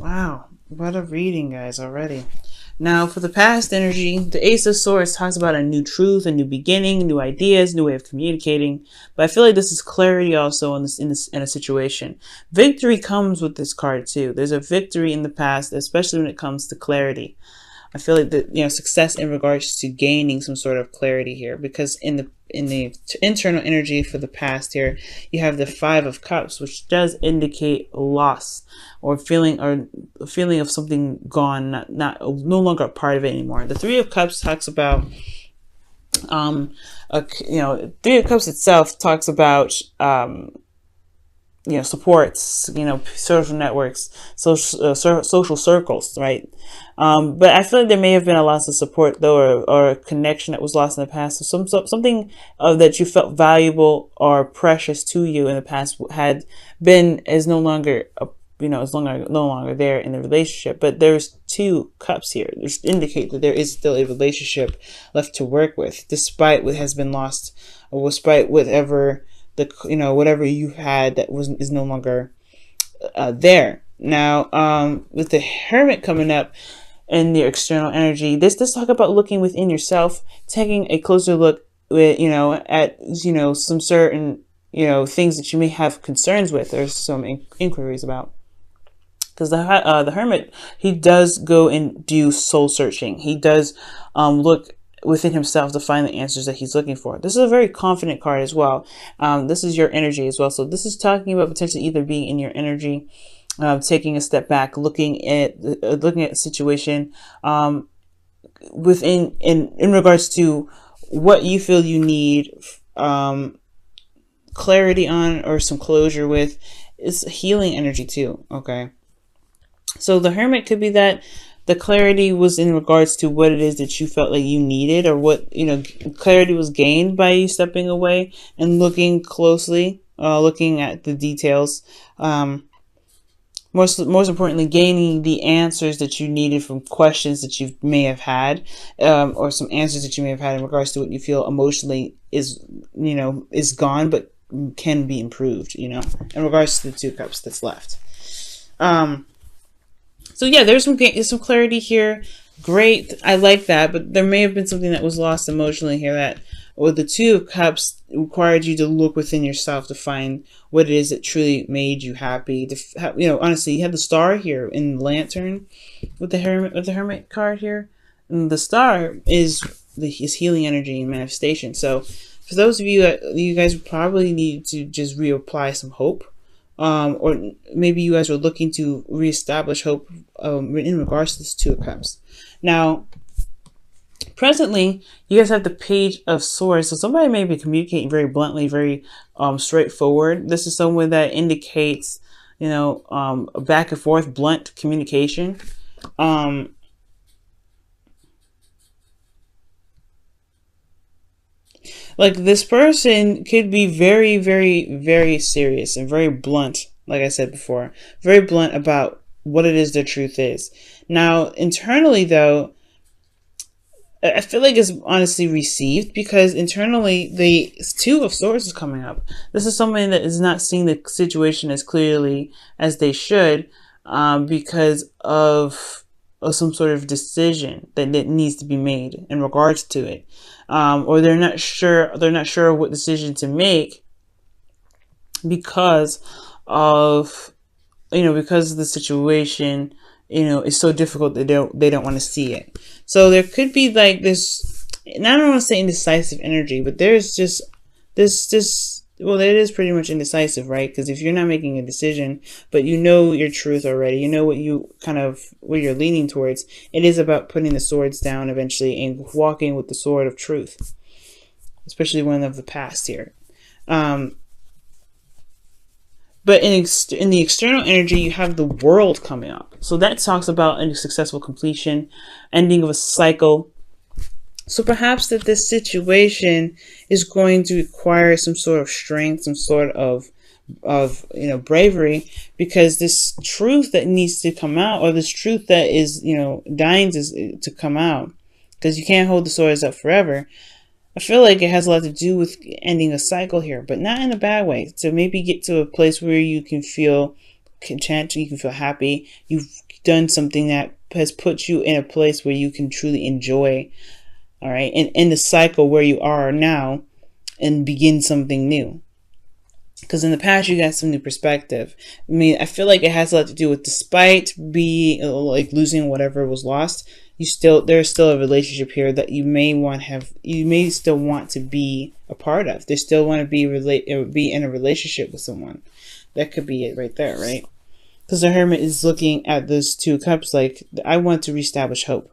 Wow, what a reading, guys, already. Now, for the past energy, the Ace of Swords talks about a new truth, a new beginning, new ideas, new way of communicating. But I feel like this is clarity also in a situation. Victory comes with this card too. There's a victory in the past, especially when it comes to clarity. I feel like that, success in regards to gaining some sort of clarity here, because in the internal energy for the past here, you have the Five of Cups, which does indicate loss or a feeling of something gone, not no longer a part of it anymore. The Three of Cups talks about Three of Cups itself talks about supports, social networks, social circles, right? But I feel like there may have been a loss of support though, or a connection that was lost in the past. So something that you felt valuable or precious to you in the past is no longer no longer there in the relationship. But there's two cups here, which indicate that there is still a relationship left to work with, despite what has been lost, or despite whatever whatever you had that is no longer there. Now, with the Hermit coming up in the external energy, this does talk about looking within yourself, taking a closer look with at some certain things that you may have concerns with or some inquiries about. Because the Hermit, he does go and do soul searching. He does look within himself to find the answers that he's looking for. This is a very confident card as well. This is your energy as well. So this is talking about potentially either being in your energy, taking a step back, looking at a situation in regards to what you feel you need clarity on or some closure with. It's healing energy too. Okay. So the Hermit could be that the clarity was in regards to what it is that you felt like you needed, or what, clarity was gained by you stepping away and looking closely, looking at the details. Most importantly, gaining the answers that you needed from questions that you may have had, or some answers that you may have had in regards to what you feel emotionally is gone, but can be improved, in regards to the Two Cups that's left. So yeah, there's some clarity here. Great, I like that, but there may have been something that was lost emotionally here, that with the Two of Cups required you to look within yourself to find what it is that truly made you happy. Honestly, you have the Star here in the Lantern with the Hermit card here, and the Star is healing energy and manifestation. So for those of you you guys probably need to just reapply some hope. Or maybe you guys are looking to reestablish hope in regards to this Two of Cups. Now, presently, you guys have the Page of Swords. So somebody may be communicating very bluntly, very straightforward. This is someone that indicates, a back and forth, blunt communication. Like, this person could be very, very, very serious and very blunt, like I said before, very blunt about what it is their truth is. Now, internally, though, I feel like it's honestly received, because internally, the Two of Swords is coming up. This is someone that is not seeing the situation as clearly as they should, because of some sort of decision that needs to be made in regards to it. Or they're not sure what decision to make because of the situation, is so difficult that they don't want to see it. So there could be like this, and I don't want to say indecisive energy, but there's just this well, it is pretty much indecisive, right? Because if you're not making a decision, but you know your truth already, you know what you're leaning towards, it is about putting the swords down eventually and walking with the sword of truth, especially one of the past here. But in the external energy, you have the World coming up. So that talks about a successful completion, ending of a cycle. So perhaps that this situation is going to require some sort of strength, some sort of bravery, because this truth that needs to come out, or this truth that is dying to come out, because you can't hold the swords up forever. I feel like it has a lot to do with ending a cycle here, but not in a bad way. To maybe get to a place where you can feel content, you can feel happy. You've done something that has put you in a place where you can truly enjoy, all right, and end the cycle where you are now and begin something new. Because in the past, you got some new perspective. I mean, I feel like it has a lot to do with, despite like losing whatever was lost, there's still a relationship here that you may still want to be a part of. They still want to be in a relationship with someone. That could be it right there, right? Because the Hermit is looking at those 2 cups like, I want to reestablish hope.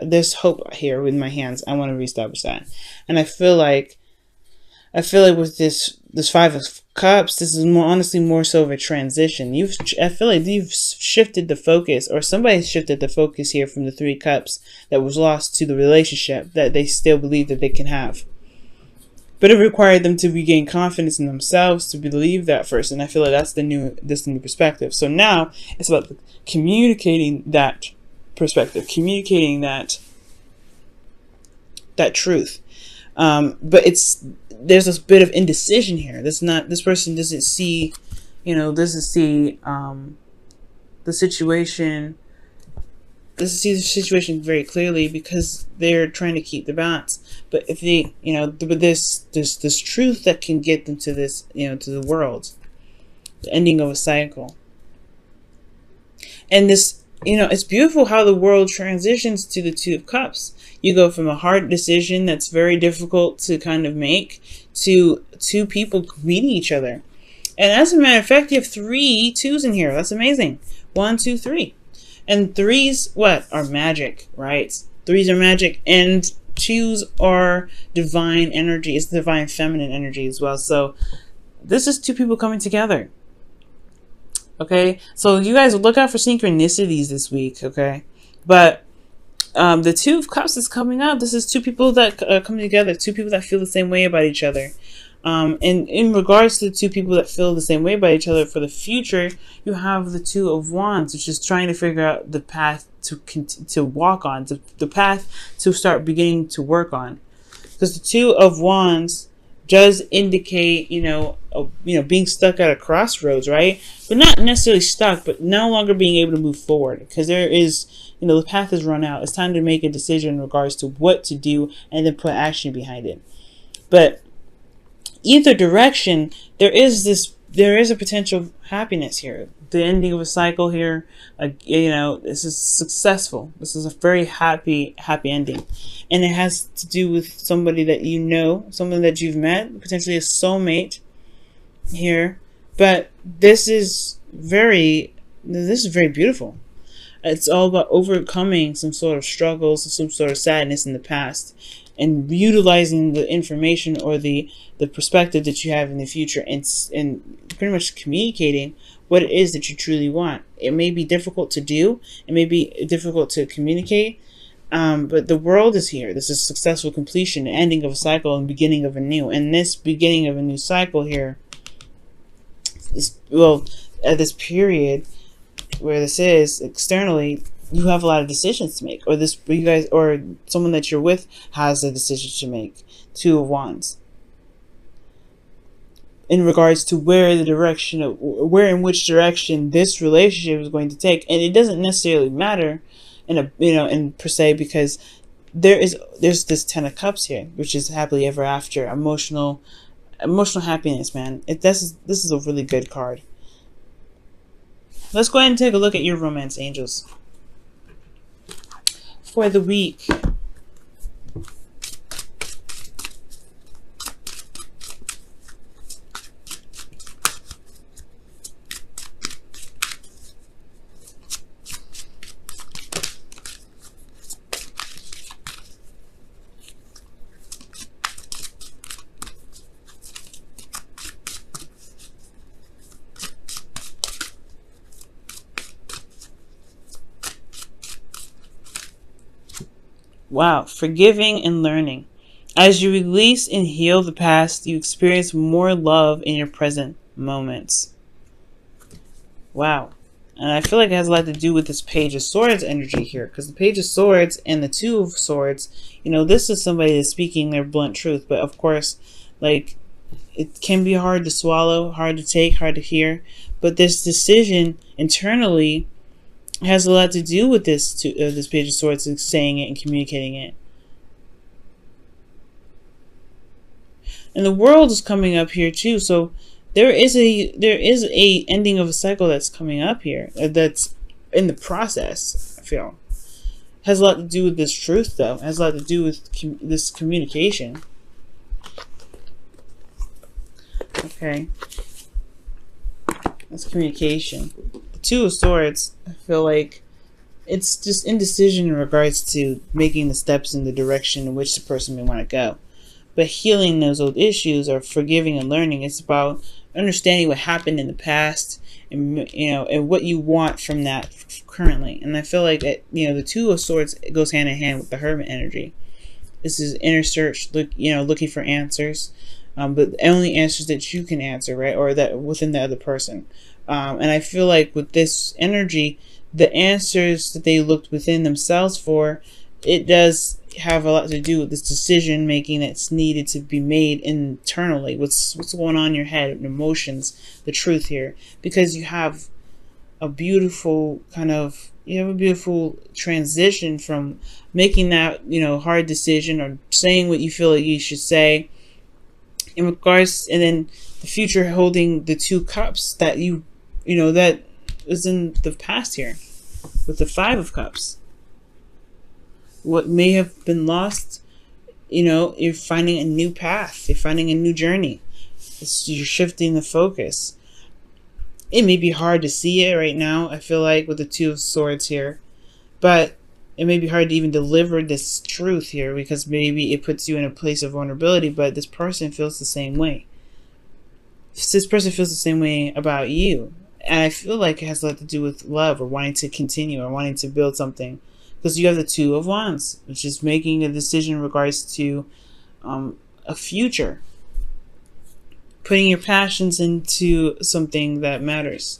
There's hope here with my hands. I want to reestablish that. And I feel like with this 5 of Cups, this is honestly more so of a transition. I feel like you've shifted the focus, or somebody shifted the focus here from the 3 Cups that was lost to the relationship that they still believe that they can have. But it required them to regain confidence in themselves to believe that first, and I feel like that's the new perspective. So now it's about communicating that perspective, communicating that truth. But there's this bit of indecision here. This person doesn't see, the situation. Doesn't see the situation very clearly because they're trying to keep the balance. But if they, but this truth that can get them to this, to the world, the ending of a cycle. And this, it's beautiful how the world transitions to the 2 of Cups. You go from a hard decision that's very difficult to kind of make to 2 people meeting each other. And as a matter of fact, you have 3 2s in here. That's amazing. 1, 2, 3. And 3s, are magic, right? 3s are magic, and 2s are divine energy. It's divine feminine energy as well. So this is 2 people coming together. Okay? So you guys look out for synchronicities this week, okay? But the 2 of Cups is coming up. This is 2 people that are coming together, 2 people that feel the same way about each other. And in regards to the 2 people that feel the same way about each other for the future, you have the 2 of Wands, which is trying to figure out the path to walk on, the path to start beginning to work on. Because the 2 of Wands does indicate, being stuck at a crossroads, right? But not necessarily stuck, but no longer being able to move forward. Because there is, the path has run out. It's time to make a decision in regards to what to do and then put action behind it. But either direction, there is a potential happiness here. The ending of a cycle here, this is successful. This is a very happy ending. And it has to do with somebody that someone that you've met, potentially a soulmate here. But this is very beautiful. It's all about overcoming some sort of struggles, some sort of sadness in the past, and utilizing the information or the perspective that you have in the future, and pretty much communicating what it is that you truly want. It may be difficult to do. It may be difficult to communicate. But the world is here. This is successful completion, the ending of a cycle and beginning of a new. And this beginning of a new cycle here at this period where this is externally, you have a lot of decisions to make, or someone that you're with has a decision to make. 2 of Wands. In regards to where in which direction this relationship is going to take. And it doesn't necessarily matter in per se, because there's this 10 of Cups here, which is happily ever after, emotional happiness, man. This is a really good card. Let's go ahead and take a look at your romance angels for the week. Wow, forgiving and learning. As you release and heal the past, you experience more love in your present moments. Wow. And I feel like it has a lot to do with this Page of Swords energy here, because the Page of Swords and the 2 of Swords, this is somebody that's speaking their blunt truth. But of course, it can be hard to swallow, hard to take, hard to hear. But this decision internally has a lot to do with this Page of Swords and saying it and communicating it. And the World is coming up here too, so there is a ending of a cycle that's coming up here, that's in the process. I feel has a lot to do with this truth, though. It has a lot to do with this communication. Okay, that's communication. The Two of Swords, I feel like it's just indecision in regards to making the steps in the direction in which the person may want to go. But healing those old issues, or forgiving and learning, it's about understanding what happened in the past, and and what you want from that currently. And I feel like the Two of Swords, it goes hand in hand with the Hermit energy. This is inner search, looking for answers, but only answers that you can answer, right, or that within the other person. And I feel like with this energy, the answers that they looked within themselves for, it does have a lot to do with this decision making that's needed to be made internally. What's going on in your head, emotions, the truth here, because you have a beautiful transition from making that hard decision, or saying what you feel like you should say in regards, and then the future holding the Two Cups that that is in the past here with the Five of Cups. What may have been lost, you're finding a new path. You're finding a new journey. You're shifting the focus. It may be hard to see it right now, I feel like, with the Two of Swords here. But it may be hard to even deliver this truth here, because maybe it puts you in a place of vulnerability, but this person feels the same way. This person feels the same way about you. And I feel like it has a lot to do with love, or wanting to continue, or wanting to build something. Because you have the Two of Wands, which is making a decision in regards to a future. Putting your passions into something that matters.